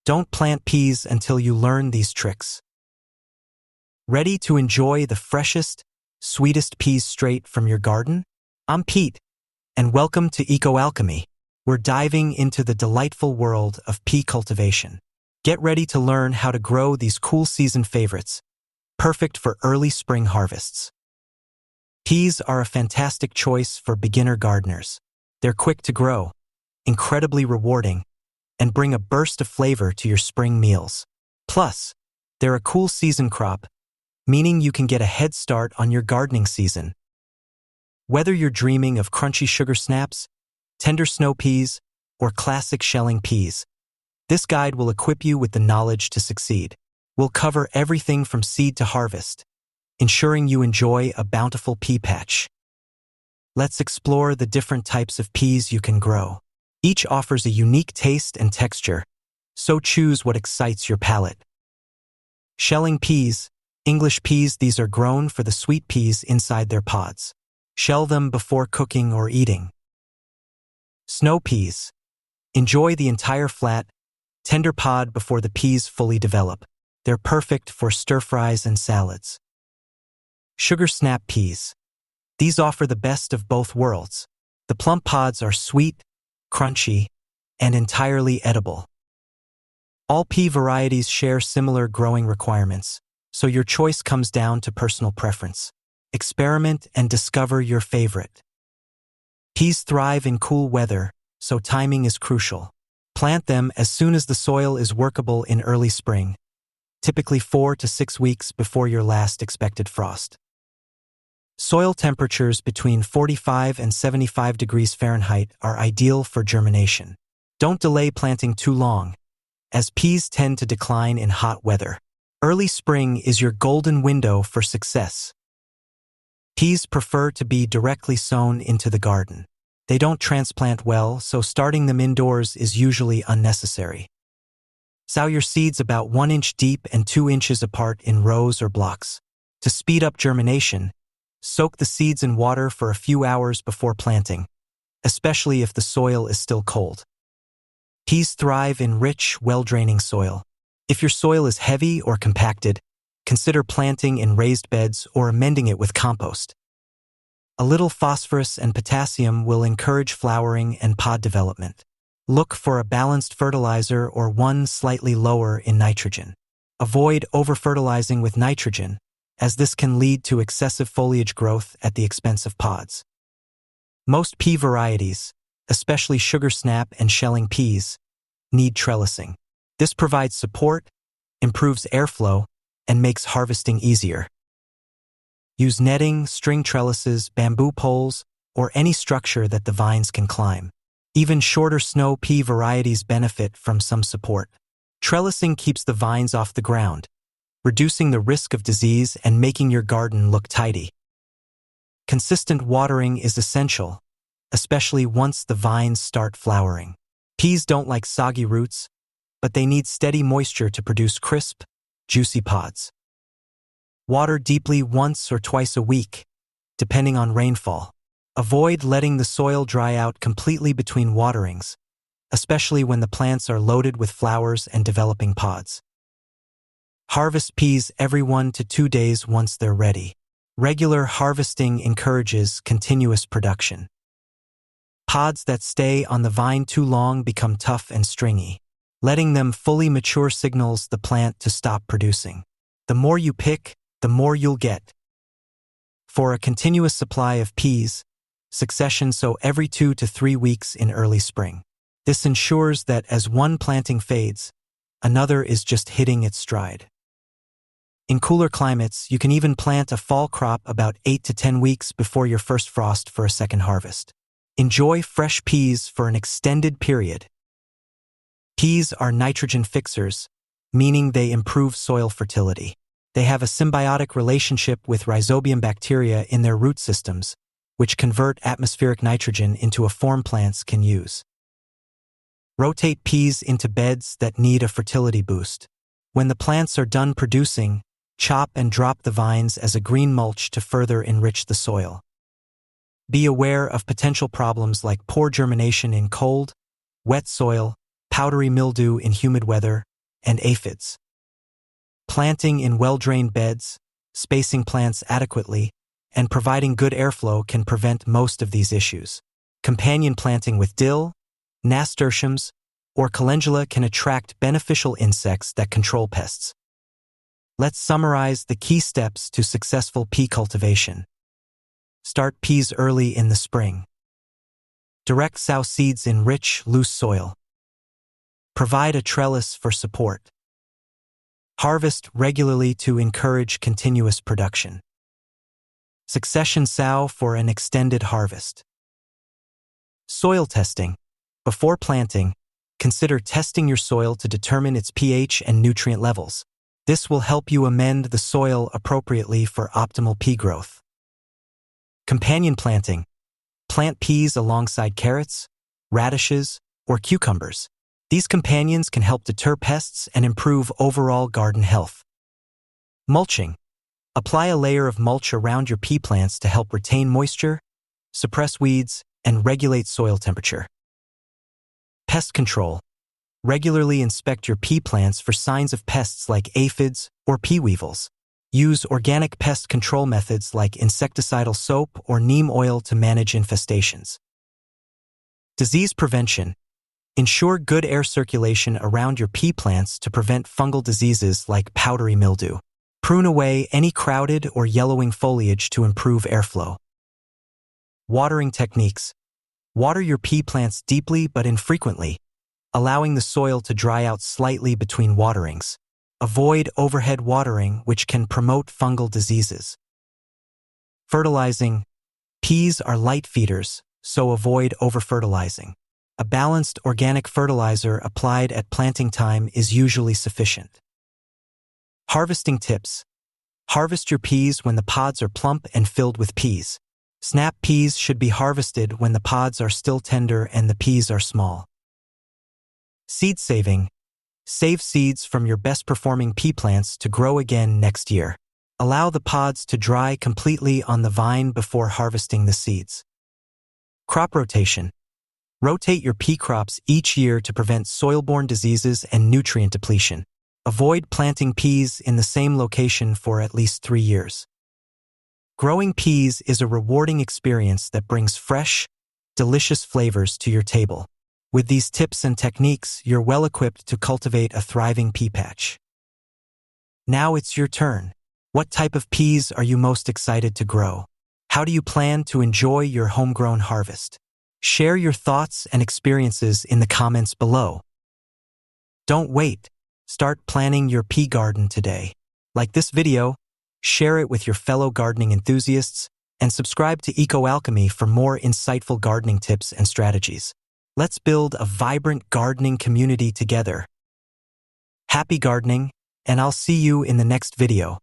Don't plant peas until you learn these tricks. Ready to enjoy the freshest, sweetest peas straight from your garden? I'm Pete, and welcome to Eco Alchemy. We're diving into the delightful world of pea cultivation. Get ready to learn how to grow these cool season favorites, perfect for early spring harvests. Peas are a fantastic choice for beginner gardeners. They're quick to grow, incredibly rewarding, and bring a burst of flavor to your spring meals. Plus, they're a cool season crop, meaning you can get a head start on your gardening season. Whether you're dreaming of crunchy sugar snaps, tender snow peas, or classic shelling peas, this guide will equip you with the knowledge to succeed. We'll cover everything from seed to harvest, ensuring you enjoy a bountiful pea patch. Let's explore the different types of peas you can grow. Each offers a unique taste and texture, so choose what excites your palate. Shelling peas, English peas, these are grown for the sweet peas inside their pods. Shell them before cooking or eating. Snow peas. Enjoy the entire flat, tender pod before the peas fully develop. They're perfect for stir-fries and salads. Sugar snap peas. These offer the best of both worlds. The plump pods are sweet, crunchy, and entirely edible. All pea varieties share similar growing requirements, so your choice comes down to personal preference. Experiment and discover your favorite. Peas thrive in cool weather, so timing is crucial. Plant them as soon as the soil is workable in early spring, typically 4 to 6 weeks before your last expected frost. Soil temperatures between 45 and 75 degrees Fahrenheit are ideal for germination. Don't delay planting too long, as peas tend to decline in hot weather. Early spring is your golden window for success. Peas prefer to be directly sown into the garden. They don't transplant well, so starting them indoors is usually unnecessary. Sow your seeds about 1 inch deep and 2 inches apart in rows or blocks. To speed up germination, soak the seeds in water for a few hours before planting, especially if the soil is still cold. Peas thrive in rich, well-draining soil. If your soil is heavy or compacted, consider planting in raised beds or amending it with compost. A little phosphorus and potassium will encourage flowering and pod development. Look for a balanced fertilizer or one slightly lower in nitrogen. Avoid over-fertilizing with nitrogen, as this can lead to excessive foliage growth at the expense of pods. Most pea varieties, especially sugar snap and shelling peas, need trellising. This provides support, improves airflow, and makes harvesting easier. Use netting, string trellises, bamboo poles, or any structure that the vines can climb. Even shorter snow pea varieties benefit from some support. Trellising keeps the vines off the ground, reducing the risk of disease and making your garden look tidy. Consistent watering is essential, especially once the vines start flowering. Peas don't like soggy roots, but they need steady moisture to produce crisp, juicy pods. Water deeply once or twice a week, depending on rainfall. Avoid letting the soil dry out completely between waterings, especially when the plants are loaded with flowers and developing pods. Harvest peas every 1 to 2 days once they're ready. Regular harvesting encourages continuous production. Pods that stay on the vine too long become tough and stringy. Letting them fully mature signals the plant to stop producing. The more you pick, the more you'll get. For a continuous supply of peas, succession sow every 2 to 3 weeks in early spring. This ensures that as one planting fades, another is just hitting its stride. In cooler climates, you can even plant a fall crop about 8 to 10 weeks before your first frost for a second harvest. Enjoy fresh peas for an extended period. Peas are nitrogen fixers, meaning they improve soil fertility. They have a symbiotic relationship with rhizobium bacteria in their root systems, which convert atmospheric nitrogen into a form plants can use. Rotate peas into beds that need a fertility boost. When the plants are done producing, chop and drop the vines as a green mulch to further enrich the soil. Be aware of potential problems like poor germination in cold, wet soil, powdery mildew in humid weather, and aphids. Planting in well-drained beds, spacing plants adequately, and providing good airflow can prevent most of these issues. Companion planting with dill, nasturtiums, or calendula can attract beneficial insects that control pests. Let's summarize the key steps to successful pea cultivation. Start peas early in the spring. Direct sow seeds in rich, loose soil. Provide a trellis for support. Harvest regularly to encourage continuous production. Succession sow for an extended harvest. Soil testing. Before planting, consider testing your soil to determine its pH and nutrient levels. This will help you amend the soil appropriately for optimal pea growth. Companion planting. Plant peas alongside carrots, radishes, or cucumbers. These companions can help deter pests and improve overall garden health. Mulching. Apply a layer of mulch around your pea plants to help retain moisture, suppress weeds, and regulate soil temperature. Pest control. Regularly inspect your pea plants for signs of pests like aphids or pea weevils. Use organic pest control methods like insecticidal soap or neem oil to manage infestations. Disease prevention. Ensure good air circulation around your pea plants to prevent fungal diseases like powdery mildew. Prune away any crowded or yellowing foliage to improve airflow. Watering techniques. Water your pea plants deeply but infrequently, allowing the soil to dry out slightly between waterings. Avoid overhead watering, which can promote fungal diseases. Fertilizing. Peas are light feeders, so avoid over-fertilizing. A balanced organic fertilizer applied at planting time is usually sufficient. Harvesting tips. Harvest your peas when the pods are plump and filled with peas. Snap peas should be harvested when the pods are still tender and the peas are small. Seed saving. Save seeds from your best-performing pea plants to grow again next year. Allow the pods to dry completely on the vine before harvesting the seeds. Crop rotation. Rotate your pea crops each year to prevent soil-borne diseases and nutrient depletion. Avoid planting peas in the same location for at least 3 years. Growing peas is a rewarding experience that brings fresh, delicious flavors to your table. With these tips and techniques, you're well equipped to cultivate a thriving pea patch. Now it's your turn. What type of peas are you most excited to grow? How do you plan to enjoy your homegrown harvest? Share your thoughts and experiences in the comments below. Don't wait. Start planning your pea garden today. Like this video, share it with your fellow gardening enthusiasts, and subscribe to Eco Alchemy for more insightful gardening tips and strategies. Let's build a vibrant gardening community together. Happy gardening, and I'll see you in the next video.